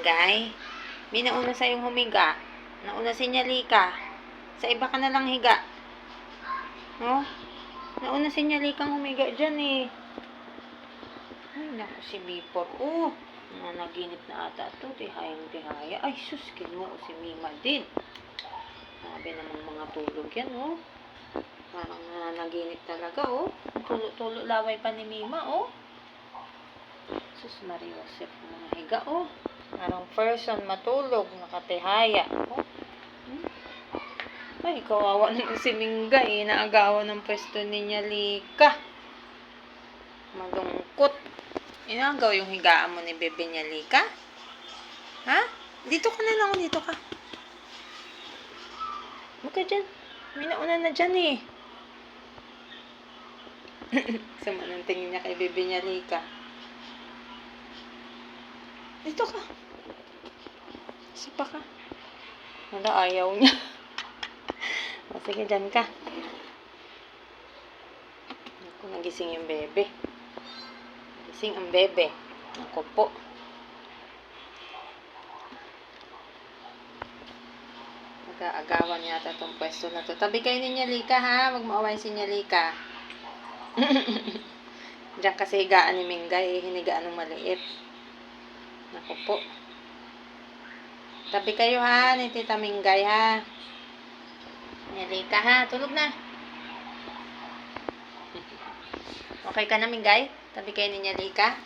Mingay. May nauna sa'yong humiga. Nauna si Nyalika. Sa iba ka na lang higa. Oh? Nauna si Nyalikang humiga dyan eh. Ay, naku si Bipor. Oh, nanaginip na ata ito. Tihayang-tihaya. Ay, sus, kinuha si Mima din. Sabi namang mga tulog yan, oh. Parang nananaginip talaga, oh. Tulo-tulo laway pa ni Mima, oh. Sus, Mariosep, mga higa, oh. Parang person matulog, nakatihaya, oh. Ay, kawawa naman si Mingga, eh. Naagawan ng pwesto ni Nyalika. Malungkot. Inagaw yung higaan mo ni Bebe Nyalika? Ha? Dito ka na lang, dito ka. Huwag ka dyan. May nauna na dyan eh. Sama ng tingin niya kay Bebe Nyalika. Dito ka. Sipa ka. Wala, ayaw niya. O, sige, dyan ka. Ako, nagising yung bebe. Nagising ang bebe. Ako po. Nag-aagawan yata itong pwesto na to. Tabi kayo ni Nyalika, ha? Huwag maaway si Nyalika. Diyan kasi higaan ni Mingay, hinigaan ng maliit. Ako po. Tabi kayo, ha? Ni Tita Mingay, ha? Nyalika, ha? Tulog na. Okay ka na, Mingay? Tabi kayo ni Nyalika?